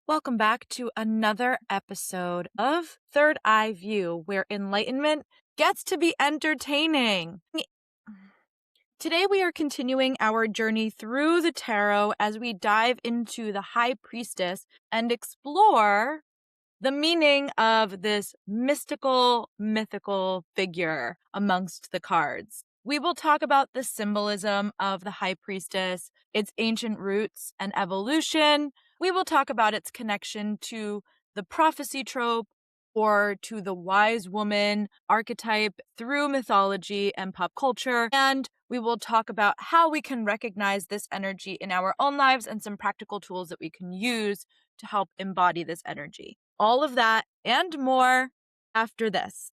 Welcome back to another episode of Third Eye View, where enlightenment gets to be entertaining. Today we are continuing our journey through the tarot as we dive into the High Priestess and explore the meaning of this mythical figure amongst the cards. We will talk about the symbolism of the High Priestess, its ancient roots and evolution. We will talk about its connection to the prophecy trope or to the wise woman archetype through mythology and pop culture. And we will talk about how we can recognize this energy in our own lives and some practical tools that we can use to help embody this energy. All of that and more after this.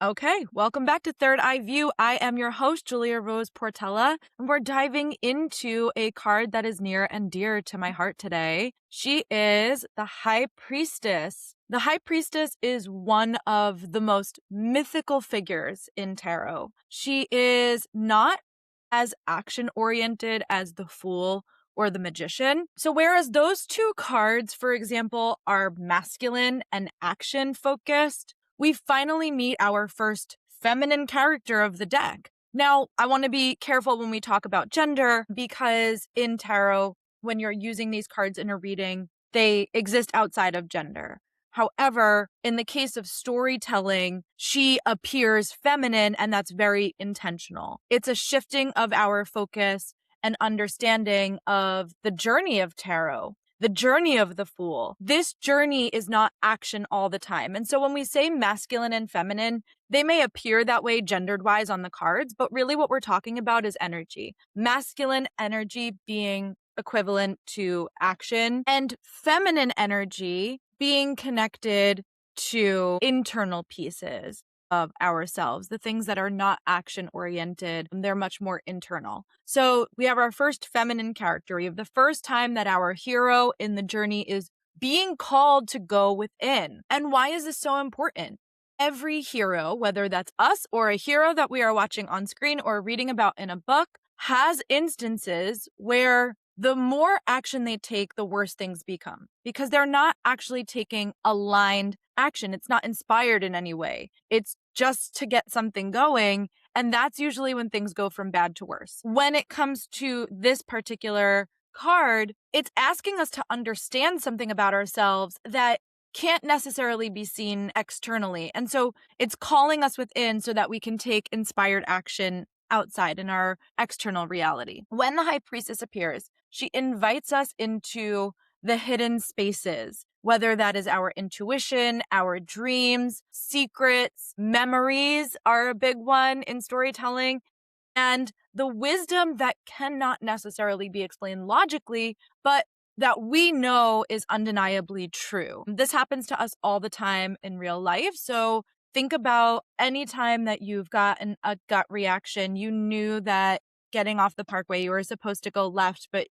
Okay, welcome back to Third Eye View. I am your host, Julia Rose Portela, and we're diving into a card that is near and dear to my heart today. She is the High Priestess. The High Priestess is one of the most mythical figures in tarot. She is not as action-oriented as the Fool or the Magician. So whereas those two cards, for example, are masculine and action-focused, we finally meet our first feminine character of the deck. Now, I want to be careful when we talk about gender because in tarot, when you're using these cards in a reading, they exist outside of gender. However, in the case of storytelling, she appears feminine, and that's very intentional. It's a shifting of our focus and understanding of the journey of tarot. The journey of the Fool. This journey is not action all the time. And so when we say masculine and feminine, they may appear that way gendered-wise on the cards, but really what we're talking about is energy. Masculine energy being equivalent to action, and feminine energy being connected to internal pieces of ourselves, the things that are not action oriented, they're much more internal. So we have our first feminine character. We have the first time that our hero in the journey is being called to go within. And why is this so important? Every hero, whether that's us or a hero that we are watching on screen or reading about in a book, has instances where the more action they take, the worse things become because they're not actually taking aligned action. It's not inspired in any way. It's just to get something going. And that's usually when things go from bad to worse. When it comes to this particular card, it's asking us to understand something about ourselves that can't necessarily be seen externally. And so it's calling us within so that we can take inspired action outside in our external reality. When the High Priestess appears, she invites us into the hidden spaces, whether that is our intuition, our dreams, secrets, memories are a big one in storytelling, and the wisdom that cannot necessarily be explained logically, but that we know is undeniably true. This happens to us all the time in real life. So think about any time that you've gotten a gut reaction, you knew that getting off the parkway, you were supposed to go left, but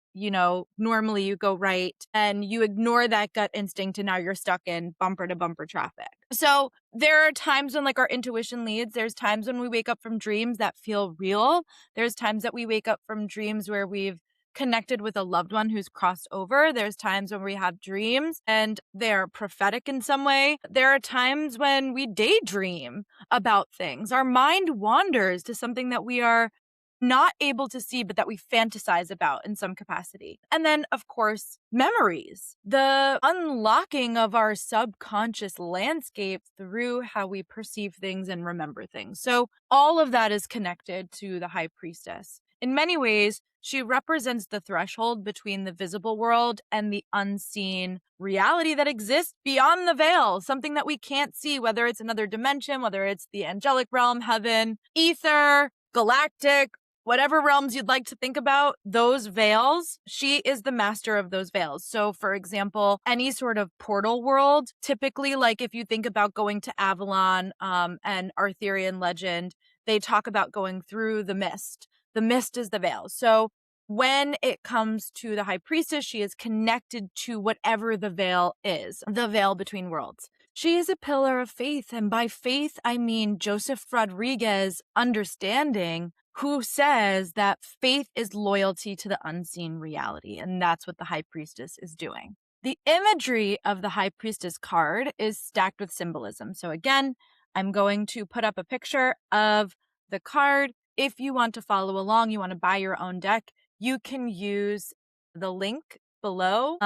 normally you go right and you ignore that gut instinct and now you're stuck in bumper to bumper traffic. So there are times when our intuition leads. There's times when we wake up from dreams that feel real. There's times that we wake up from dreams where we've connected with a loved one who's crossed over. There's times when we have dreams and they're prophetic in some way. There are times when we daydream about things. Our mind wanders to something that we are not able to see, but that we fantasize about in some capacity. And then, of course, memories, the unlocking of our subconscious landscape through how we perceive things and remember things. So all of that is connected to the High Priestess. In many ways, she represents the threshold between the visible world and the unseen reality that exists beyond the veil, something that we can't see, whether it's another dimension, whether it's the angelic realm, heaven, ether, galactic, whatever realms you'd like to think about, those veils, she is the master of those veils. So for example, any sort of portal world, typically if you think about going to Avalon and Arthurian legend, they talk about going through the mist. The mist is the veil. So when it comes to the High Priestess, she is connected to whatever the veil is, the veil between worlds. She is a pillar of faith, and by faith, I mean Joseph Rodriguez understanding, who says that faith is loyalty to the unseen reality, and that's what the High Priestess is doing. The imagery of the High Priestess card is stacked with symbolism. So again, I'm going to put up a picture of the card. If you want to follow along, you want to buy your own deck, you can use the link below.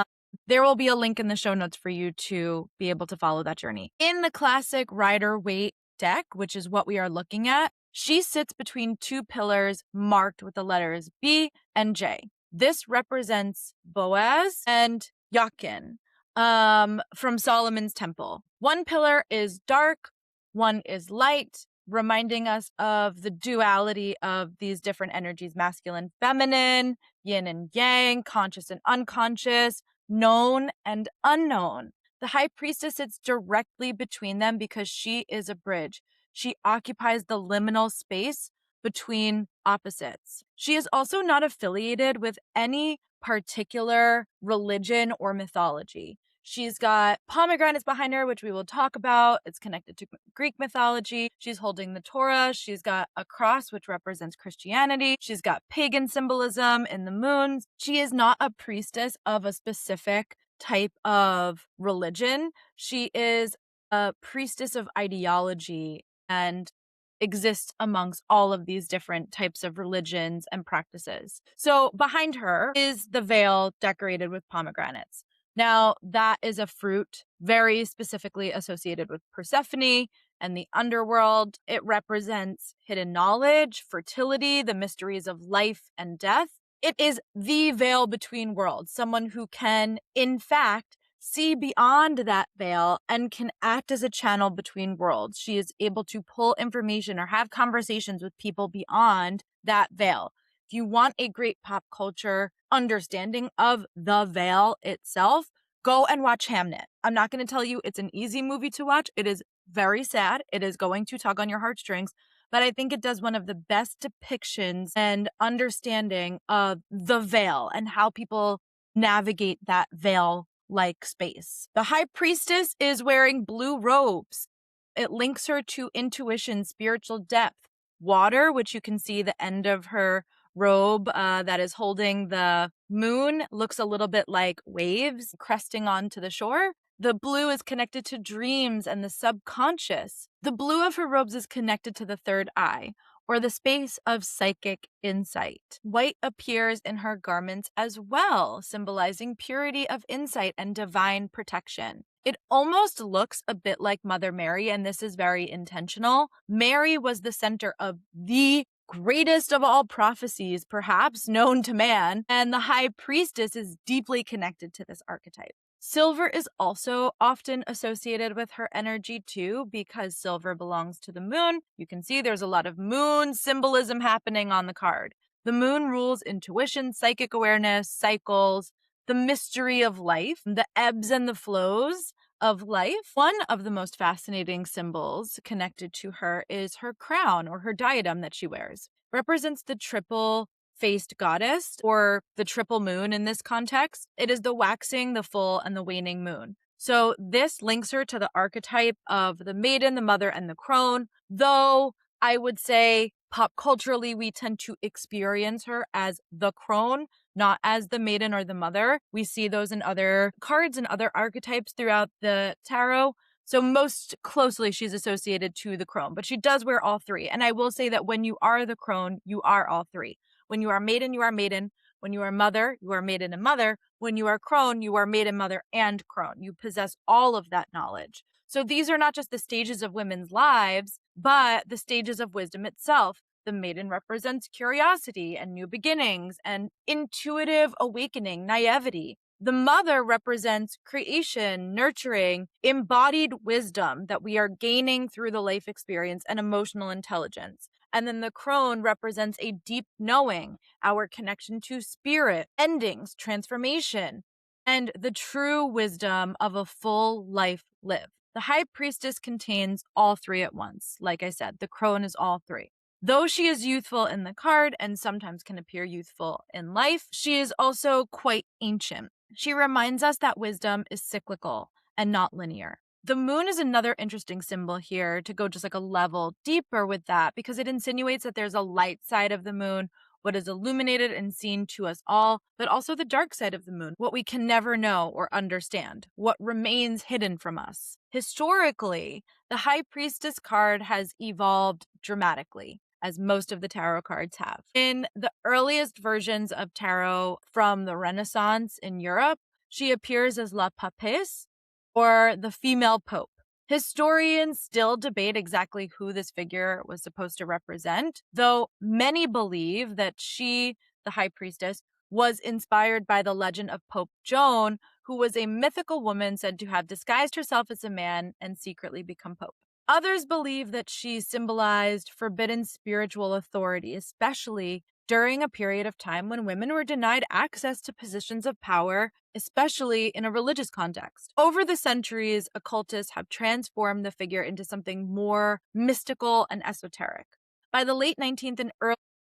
There will be a link in the show notes for you to be able to follow that journey. In the classic Rider-Waite deck, which is what we are looking at, she sits between two pillars marked with the letters B and J. This represents Boaz and Jachin from Solomon's Temple. One pillar is dark, one is light, reminding us of the duality of these different energies, masculine, feminine, yin and yang, conscious and unconscious, known and unknown. The High Priestess sits directly between them because she is a bridge. She occupies the liminal space between opposites. She is also not affiliated with any particular religion or mythology. She's got pomegranates behind her, which we will talk about. It's connected to Greek mythology. She's holding the Torah. She's got a cross, which represents Christianity. She's got pagan symbolism in the moons. She is not a priestess of a specific type of religion. She is a priestess of ideology and exists amongst all of these different types of religions and practices. So behind her is the veil decorated with pomegranates. Now, that is a fruit very specifically associated with Persephone and the underworld. It represents hidden knowledge, fertility, the mysteries of life and death. It is the veil between worlds, someone who can, in fact, see beyond that veil and can act as a channel between worlds. She is able to pull information or have conversations with people beyond that veil. If you want a great pop culture understanding of the veil itself, go and watch Hamnet. I'm not going to tell you it's an easy movie to watch. It is very sad. It is going to tug on your heartstrings, but I think it does one of the best depictions and understanding of the veil and how people navigate that veil-like space. The High Priestess is wearing blue robes. It links her to intuition, spiritual depth. Water, which you can see the end of her robe that is holding the moon, looks a little bit like waves cresting onto the shore. The blue is connected to dreams and the subconscious. The blue of her robes is connected to the third eye, or the space of psychic insight. White appears in her garments as well, symbolizing purity of insight and divine protection. It almost looks a bit like Mother Mary, and this is very intentional. Mary was the center of the greatest of all prophecies, perhaps known to man, and the High Priestess is deeply connected to this archetype. Silver is also often associated with her energy too, because silver belongs to the moon. You can see there's a lot of moon symbolism happening on the card. The moon rules intuition, psychic awareness, cycles, the mystery of life, the ebbs and the flows of life. One of the most fascinating symbols connected to her is her crown, or her diadem that she wears. It represents the triple-faced goddess, or the triple moon in this context. It is the waxing, the full, and the waning moon. So this links her to the archetype of the maiden, the mother, and the crone, though I would say pop culturally we tend to experience her as the crone, not as the maiden or the mother. We see those in other cards and other archetypes throughout the tarot. So most closely she's associated to the crone, but she does wear all three. And I will say that when you are the crone, you are all three. When you are maiden, you are maiden. When you are mother, you are maiden and mother. When you are crone, you are maiden, mother, and crone. You possess all of that knowledge. So these are not just the stages of women's lives, but the stages of wisdom itself. The maiden represents curiosity and new beginnings and intuitive awakening, naivety. The mother represents creation, nurturing, embodied wisdom that we are gaining through the life experience and emotional intelligence. And then the crone represents a deep knowing, our connection to spirit, endings, transformation, and the true wisdom of a full life lived. The High Priestess contains all three at once. Like I said, the crone is all three. Though she is youthful in the card and sometimes can appear youthful in life, she is also quite ancient. She reminds us that wisdom is cyclical and not linear. The moon is another interesting symbol here to go just like a level deeper with that, because it insinuates that there's a light side of the moon, what is illuminated and seen to us all, but also the dark side of the moon, what we can never know or understand, what remains hidden from us. Historically, the High Priestess card has evolved dramatically, as most of the tarot cards have. In the earliest versions of tarot from the Renaissance in Europe, she appears as La Papesse, or the female pope. Historians still debate exactly who this figure was supposed to represent, though many believe that she, the High Priestess, was inspired by the legend of Pope Joan, who was a mythical woman said to have disguised herself as a man and secretly become pope. Others believe that she symbolized forbidden spiritual authority, especially during a period of time when women were denied access to positions of power, especially in a religious context. Over the centuries, occultists have transformed the figure into something more mystical and esoteric. By the late 19th and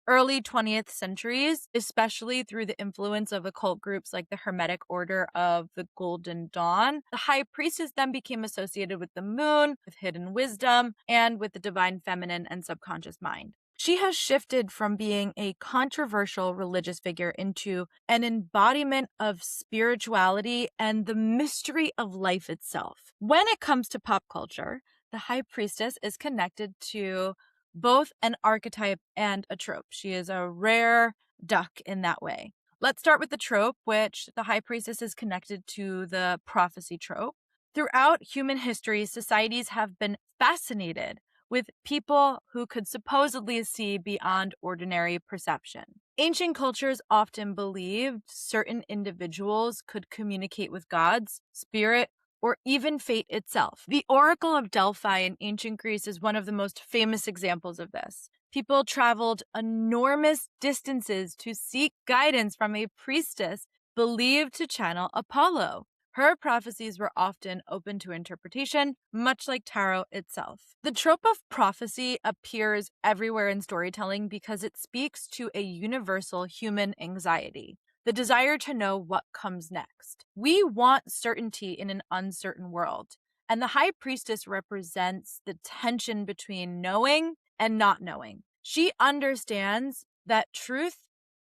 early 20th centuries, especially through the influence of occult groups like the Hermetic Order of the Golden Dawn, the High Priestess then became associated with the moon, with hidden wisdom, and with the divine feminine and subconscious mind. She has shifted from being a controversial religious figure into an embodiment of spirituality and the mystery of life itself. When it comes to pop culture, the High Priestess is connected to both an archetype and a trope. She is a rare duck in that way. Let's start with the trope, which the High Priestess is connected to the prophecy trope. Throughout human history, societies have been fascinated with people who could supposedly see beyond ordinary perception. Ancient cultures often believed certain individuals could communicate with gods, spirit, or even fate itself. The Oracle of Delphi in ancient Greece is one of the most famous examples of this. People traveled enormous distances to seek guidance from a priestess believed to channel Apollo. Her prophecies were often open to interpretation, much like tarot itself. The trope of prophecy appears everywhere in storytelling because it speaks to a universal human anxiety, the desire to know what comes next. We want certainty in an uncertain world, and the High Priestess represents the tension between knowing and not knowing. She understands that truth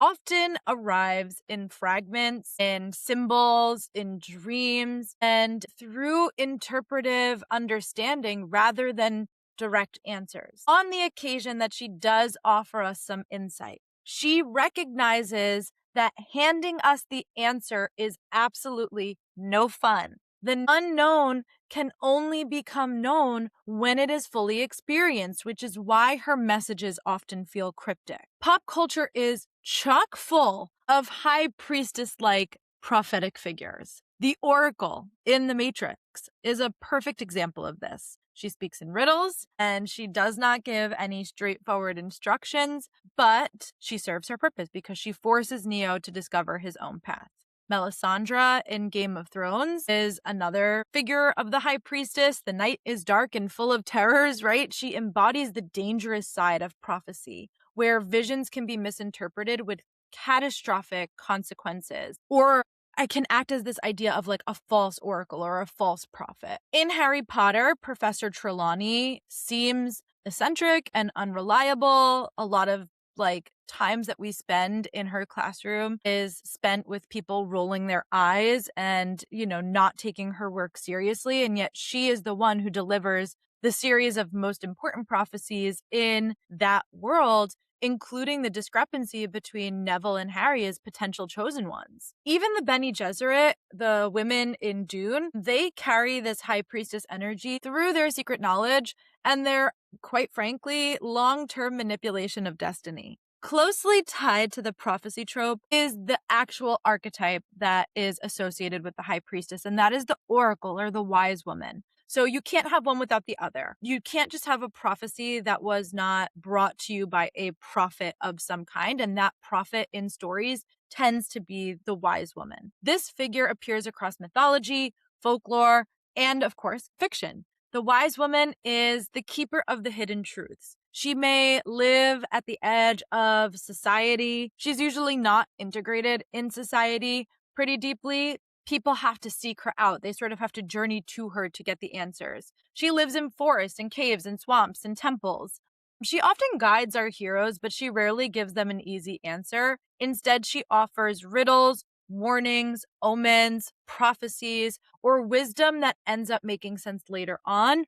often arrives in fragments, in symbols, in dreams, and through interpretive understanding rather than direct answers. On the occasion that she does offer us some insight, she recognizes that handing us the answer is absolutely no fun. The unknown can only become known when it is fully experienced, which is why her messages often feel cryptic. Pop culture is chock full of High Priestess-like prophetic figures. The Oracle in The Matrix is a perfect example of this. She speaks in riddles, and she does not give any straightforward instructions, but she serves her purpose because she forces Neo to discover his own path. Melisandre in Game of Thrones is another figure of the High Priestess. The night is dark and full of terrors, right? She embodies the dangerous side of prophecy, where visions can be misinterpreted with catastrophic consequences, or I can act as this idea of like a false oracle or a false prophet. In Harry Potter, Professor Trelawney seems eccentric and unreliable. A lot of like times that we spend in her classroom is spent with people rolling their eyes and, not taking her work seriously. And yet she is the one who delivers the series of most important prophecies in that world, including the discrepancy between Neville and Harry as potential chosen ones. Even the Bene Gesserit, the women in Dune, they carry this High Priestess energy through their secret knowledge and their, quite frankly, long-term manipulation of destiny. Closely tied to the prophecy trope is the actual archetype that is associated with the High Priestess, and that is the Oracle or the Wise Woman. So you can't have one without the other. You can't just have a prophecy that was not brought to you by a prophet of some kind, and that prophet in stories tends to be the wise woman. This figure appears across mythology, folklore, and of course, fiction. The wise woman is the keeper of the hidden truths. She may live at the edge of society. She's usually not integrated in society pretty deeply. People have to seek her out. They sort of have to journey to her to get the answers. She lives in forests and caves and swamps and temples. She often guides our heroes, but she rarely gives them an easy answer. Instead, she offers riddles, warnings, omens, prophecies, or wisdom that ends up making sense later on.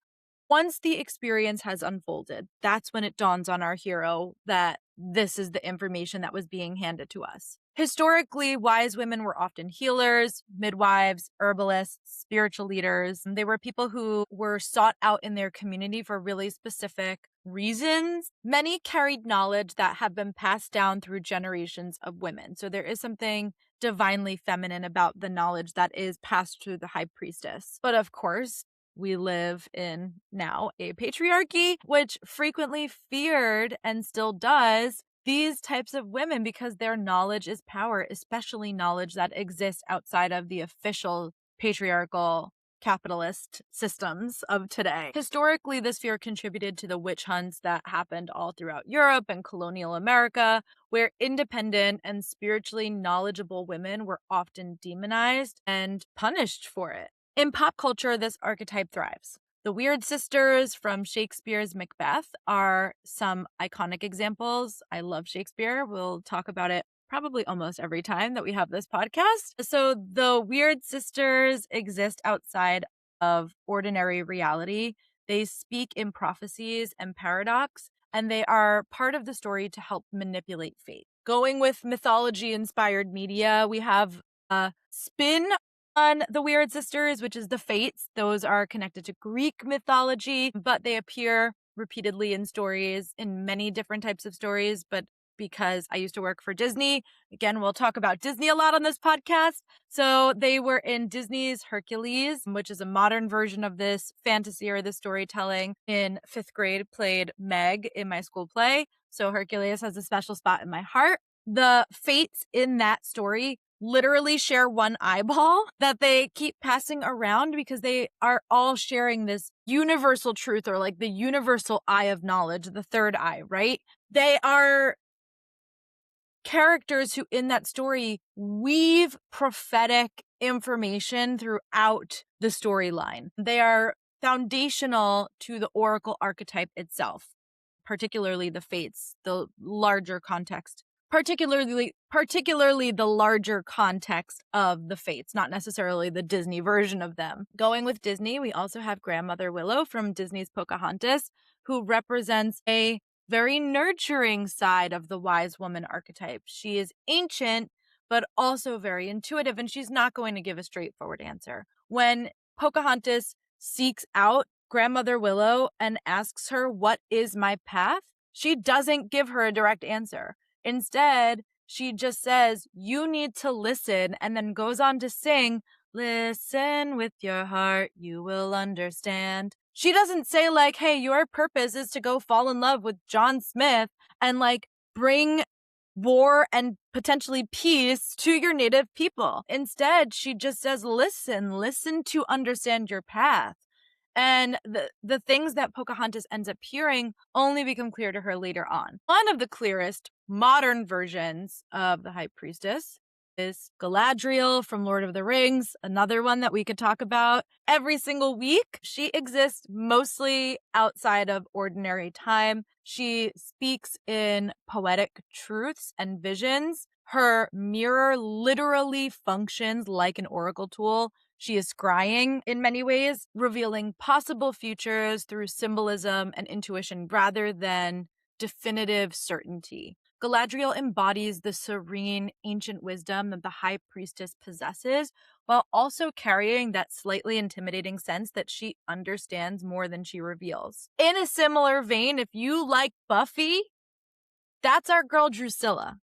Once the experience has unfolded, that's when it dawns on our hero that this is the information that was being handed to us. Historically, wise women were often healers, midwives, herbalists, spiritual leaders. They were people who were sought out in their community for really specific reasons. Many carried knowledge that have been passed down through generations of women. So there is something divinely feminine about the knowledge that is passed through the High Priestess. But of course, we live in now a patriarchy, which frequently feared and still does these types of women because their knowledge is power, especially knowledge that exists outside of the official patriarchal capitalist systems of today. Historically, this fear contributed to the witch hunts that happened all throughout Europe and colonial America, where independent and spiritually knowledgeable women were often demonized and punished for it. In pop culture, this archetype thrives. The Weird Sisters from Shakespeare's Macbeth are some iconic examples. I love Shakespeare. We'll talk about it probably almost every time that we have this podcast. So the Weird Sisters exist outside of ordinary reality. They speak in prophecies and paradox, and they are part of the story to help manipulate fate. Going with mythology-inspired media, we have a spin on the Weird Sisters, which is the Fates. Those are connected to Greek mythology, but they appear repeatedly in stories, in many different types of stories. But because I used to work for Disney, again, we'll talk about Disney a lot on this podcast. So they were in Disney's Hercules, which is a modern version of this fantasy or this storytelling. In 5th grade, played Meg in my school play. So Hercules has a special spot in my heart. The Fates in that story literally share one eyeball that they keep passing around because they are all sharing this universal truth, or like the universal eye of knowledge, the third eye, right? They are characters who in that story weave prophetic information throughout the storyline. They are foundational to the oracle archetype itself, particularly the Fates, the larger context. Particularly the larger context of the Fates, not necessarily the Disney version of them. Going with Disney, we also have Grandmother Willow from Disney's Pocahontas, who represents a very nurturing side of the wise woman archetype. She is ancient, but also very intuitive, and she's not going to give a straightforward answer. When Pocahontas seeks out Grandmother Willow and asks her, "What is my path?" she doesn't give her a direct answer. Instead, she just says, "You need to listen," and then goes on to sing, "Listen with your heart, you will understand." She doesn't say like, "Hey, your purpose is to go fall in love with John Smith and like bring war and potentially peace to your native people." Instead, she just says, listen to understand your path. And the things that Pocahontas ends up hearing only become clear to her later on. One of the clearest modern versions of the High Priestess is Galadriel from Lord of the Rings, another one that we could talk about every single week. She exists mostly outside of ordinary time. She speaks in poetic truths and visions. Her mirror literally functions like an oracle tool. She is scrying in many ways, revealing possible futures through symbolism and intuition rather than definitive certainty. Galadriel embodies the serene, ancient wisdom that the High Priestess possesses, while also carrying that slightly intimidating sense that she understands more than she reveals. In a similar vein, if you like Buffy, that's our girl Drusilla.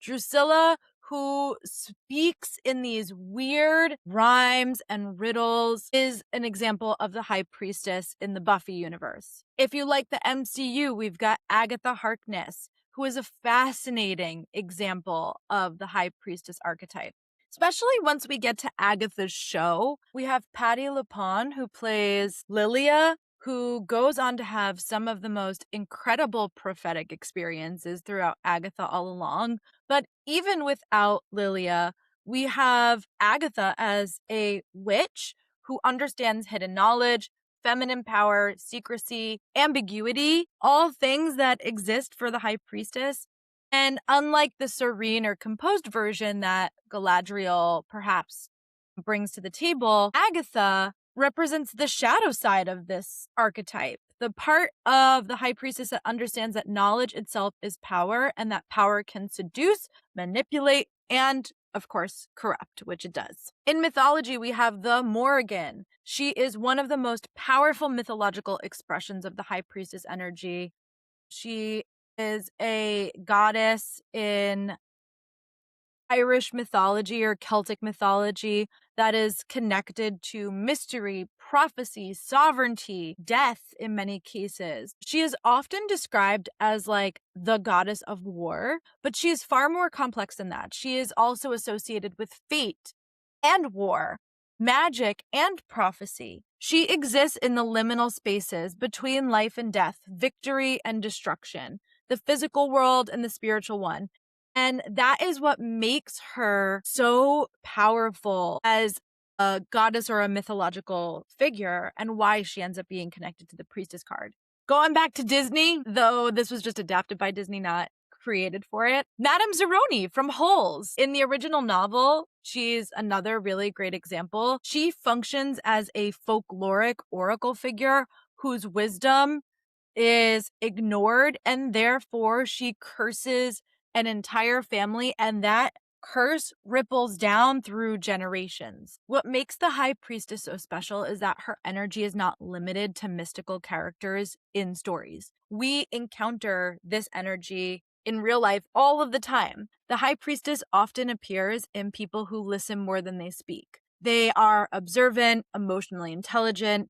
Drusilla, who speaks in these weird rhymes and riddles, is an example of the High Priestess in the Buffy universe. If you like the MCU, we've got Agatha Harkness, who is a fascinating example of the High Priestess archetype. Especially once we get to Agatha's show, we have Patti LuPone, who plays Lilia, who goes on to have some of the most incredible prophetic experiences throughout Agatha all along. But even without Lilia, we have Agatha as a witch who understands hidden knowledge, feminine power, secrecy, ambiguity, all things that exist for the High Priestess. And unlike the serene or composed version that Galadriel perhaps brings to the table, Agatha represents the shadow side of this archetype. The part of the High Priestess that understands that knowledge itself is power and that power can seduce, manipulate, and of course, corrupt, which it does. In mythology, we have the Morrigan. She is one of the most powerful mythological expressions of the High Priestess energy. She is a goddess in Irish mythology or Celtic mythology that is connected to mystery, prophecy, sovereignty, death in many cases. She is often described as like the goddess of war, but she is far more complex than that. She is also associated with fate and war, magic and prophecy. She exists in the liminal spaces between life and death, victory and destruction, the physical world and the spiritual one. And that is what makes her so powerful as a goddess or a mythological figure, and why she ends up being connected to the priestess card. Going back to Disney, though this was just adapted by Disney, not created for it. Madame Zeroni from Holes. In the original novel, she's another really great example. She functions as a folkloric oracle figure whose wisdom is ignored, and therefore she curses an entire family, and that curse ripples down through generations. What makes the High Priestess so special is that her energy is not limited to mystical characters in stories. We encounter this energy in real life all of the time. The High Priestess often appears in people who listen more than they speak. They are observant, emotionally intelligent,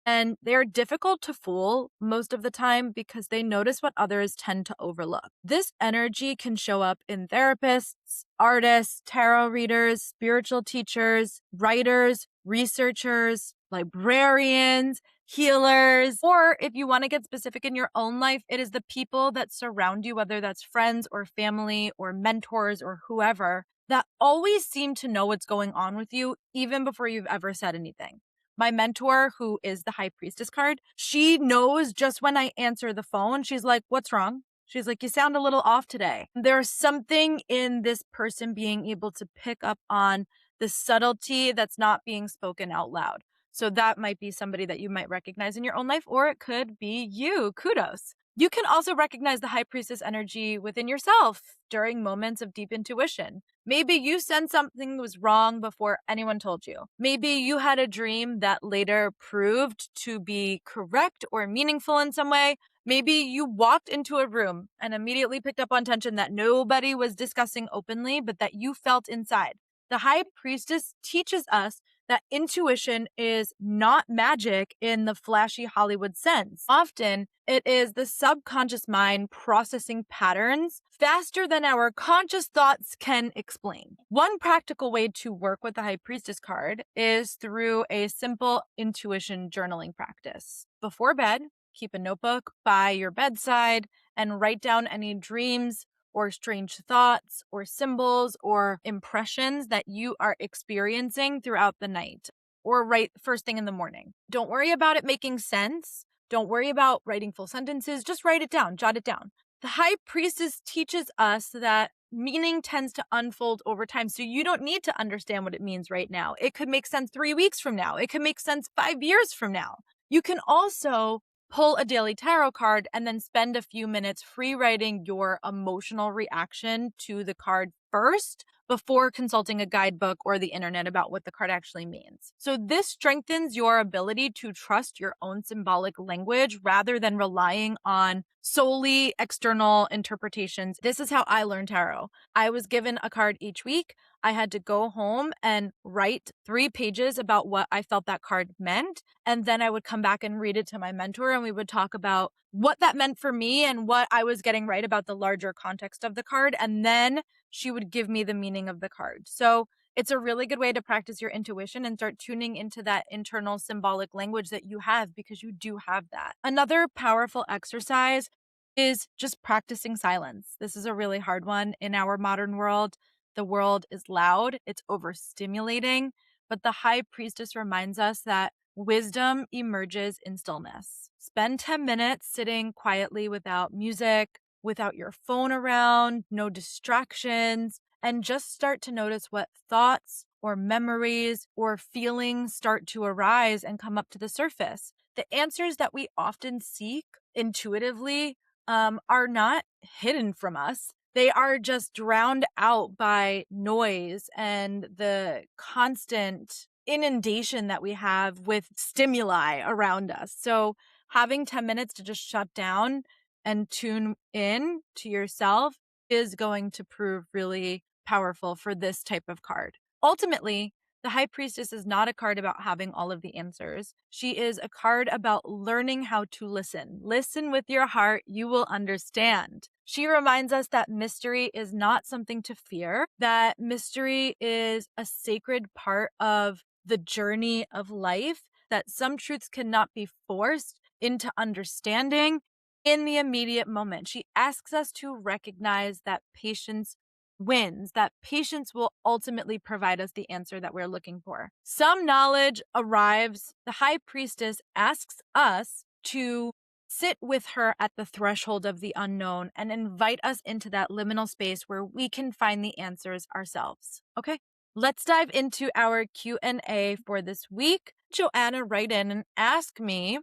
and they are difficult to fool most of the time because they notice what others tend to overlook. This energy can show up in therapists, artists, tarot readers, spiritual teachers, writers, researchers, librarians, healers, or if you want to get specific in your own life, it is the people that surround you, whether that's friends or family or mentors or whoever, that always seem to know what's going on with you even before you've ever said anything. My mentor, who is the High Priestess card, she knows just when I answer the phone. She's like, "What's wrong?" She's like, "You sound a little off today." There's something in this person being able to pick up on the subtlety that's not being spoken out loud. So that might be somebody that you might recognize in your own life, or it could be you. Kudos. You can also recognize the High Priestess energy within yourself during moments of deep intuition. Maybe you sensed something was wrong before anyone told you. Maybe you had a dream that later proved to be correct or meaningful in some way. Maybe you walked into a room and immediately picked up on tension that nobody was discussing openly, but that you felt inside. The High Priestess teaches us that intuition is not magic in the flashy Hollywood sense. Often, it is the subconscious mind processing patterns faster than our conscious thoughts can explain. One practical way to work with the High Priestess card is through a simple intuition journaling practice. Before bed, keep a notebook by your bedside and write down any dreams or strange thoughts or symbols or impressions that you are experiencing throughout the night, or right first thing in the morning. Don't worry about it making sense. Don't worry about writing full sentences. Just write it down, jot it down. The High Priestess teaches us that meaning tends to unfold over time. So you don't need to understand what it means right now. It could make sense 3 weeks from now. It could make sense 5 years from now. You can also pull a daily tarot card and then spend a few minutes free writing your emotional reaction to the card first before consulting a guidebook or the internet about what the card actually means. So this strengthens your ability to trust your own symbolic language rather than relying on solely external interpretations. This is how I learned tarot. I was given a card each week. I had to go home and write 3 pages about what I felt that card meant. And then I would come back and read it to my mentor, and we would talk about what that meant for me and what I was getting right about the larger context of the card. And then she would give me the meaning of the card. So It's a really good way to practice your intuition and start tuning into that internal symbolic language that you have, because you do have that. Another powerful exercise is just practicing silence. This is a really hard one in our modern world. The world is loud, it's overstimulating, but the High Priestess reminds us that wisdom emerges in stillness. Spend 10 minutes sitting quietly without music, without your phone around, no distractions, and just start to notice what thoughts or memories or feelings start to arise and come up to the surface. The answers that we often seek intuitively are not hidden from us. They are just drowned out by noise and the constant inundation that we have with stimuli around us. So having 10 minutes to just shut down and tune in to yourself is going to prove really powerful for this type of card. Ultimately, the High Priestess is not a card about having all of the answers. She is a card about learning how to listen. Listen with your heart, you will understand. She reminds us that mystery is not something to fear, that mystery is a sacred part of the journey of life, that some truths cannot be forced into understanding in the immediate moment. She asks us to recognize that patience wins, that patience will ultimately provide us the answer that we're looking for. Some knowledge arrives. The High Priestess asks us to sit with her at the threshold of the unknown and invite us into that liminal space where we can find the answers ourselves. Okay, let's dive into our Q&A for this week. Joanna, write in and ask me,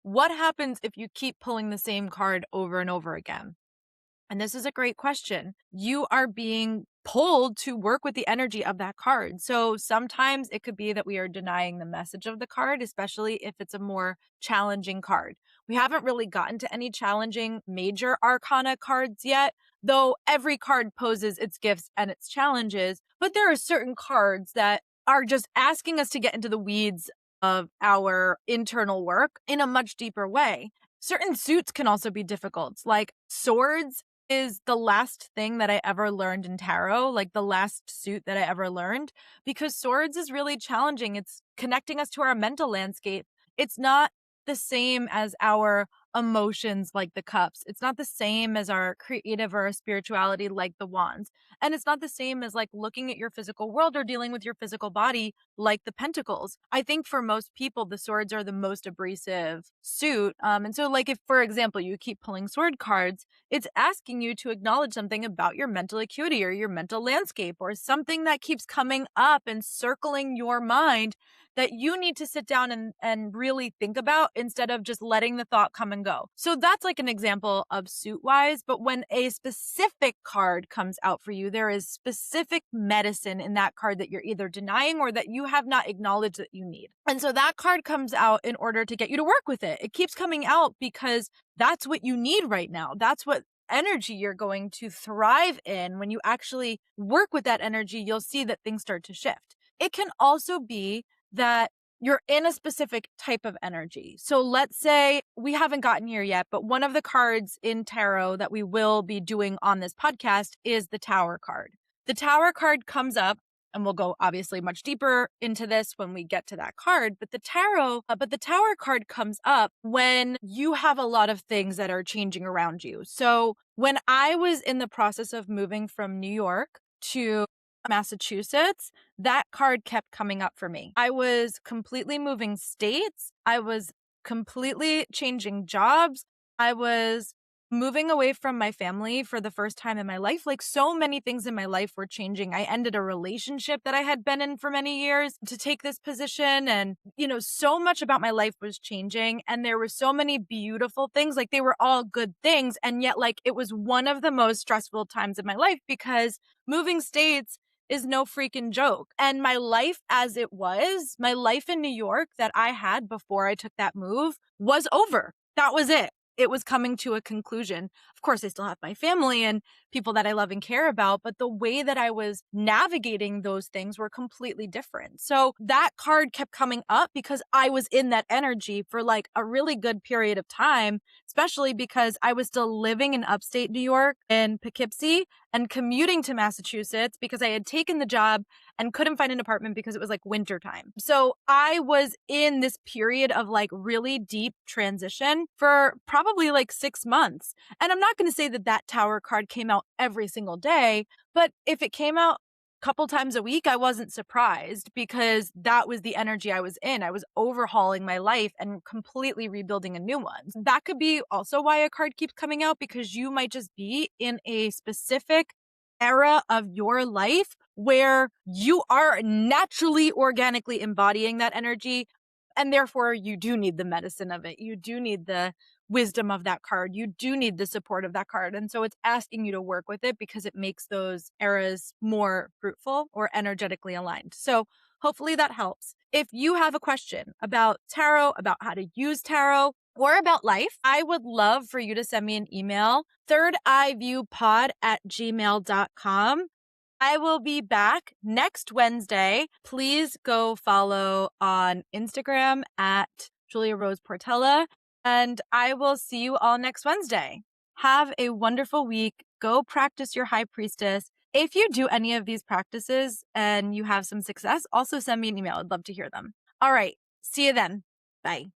what happens if you keep pulling the same card over and over again? And this is a great question. You are being pulled to work with the energy of that card. So sometimes it could be that we are denying the message of the card, especially if it's a more challenging card. We haven't really gotten to any challenging major arcana cards yet, though every card poses its gifts and its challenges. But there are certain cards that are just asking us to get into the weeds of our internal work in a much deeper way. Certain suits can also be difficult, like swords is the last thing that I ever learned in tarot, like the last suit that I ever learned, because swords is really challenging. It's connecting us to our mental landscape. It's not the same as our emotions like the cups. It's not the same as our creative or our spirituality like the wands. And it's not the same as like looking at your physical world or dealing with your physical body like the pentacles. I think for most people, the swords are the most abrasive suit. And so like if, for example, you keep pulling sword cards, it's asking you to acknowledge something about your mental acuity or your mental landscape or something that keeps coming up and circling your mind that you need to sit down and really think about instead of just letting the thought come and go. So that's like an example of suit wise, but when a specific card comes out for you, there is specific medicine in that card that you're either denying or that you have not acknowledged that you need. And so that card comes out in order to get you to work with it. It keeps coming out because that's what you need right now. That's what energy you're going to thrive in. When you actually work with that energy, you'll see that things start to shift. It can also be that you're in a specific type of energy. So let's say we haven't gotten here yet, but one of the cards in tarot that we will be doing on this podcast is the Tower card. The Tower card comes up, and we'll go obviously much deeper into this when we get to that card, but the Tower card comes up when you have a lot of things that are changing around you. So when I was in the process of moving from New York to Massachusetts, that card kept coming up for me. I was completely moving states. I was completely changing jobs. I was moving away from my family for the first time in my life. Like so many things in my life were changing. I ended a relationship that I had been in for many years to take this position. And, so much about my life was changing. And there were so many beautiful things. Like they were all good things. And yet like it was one of the most stressful times of my life because moving states is no freaking joke. And my life as it was, my life in New York that I had before I took that move was over. That was it. It was coming to a conclusion. Of course, I still have my family and people that I love and care about, but the way that I was navigating those things were completely different. So that card kept coming up because I was in that energy for like a really good period of time, especially because I was still living in upstate New York in Poughkeepsie and commuting to Massachusetts because I had taken the job and couldn't find an apartment because it was like winter time. So I was in this period of like really deep transition for probably like 6 months. And I'm not going to say that that tower card came out every single day, but if it came out a couple times a week, I wasn't surprised because that was the energy I was in. I was overhauling my life and completely rebuilding a new one. That could be also why a card keeps coming out, because you might just be in a specific era of your life where you are naturally organically embodying that energy. And therefore, you do need the medicine of it. You do need the wisdom of that card. You do need the support of that card. And so it's asking you to work with it because it makes those eras more fruitful or energetically aligned. So hopefully that helps. If you have a question about tarot, about how to use tarot, or about life, I would love for you to send me an email, thirdeyeviewpod@gmail.com. I will be back next Wednesday. Please go follow on Instagram at Julia Rose Portela, and I will see you all next Wednesday. Have a wonderful week. Go practice your High Priestess. If you do any of these practices and you have some success, also send me an email. I'd love to hear them. All right. See you then. Bye.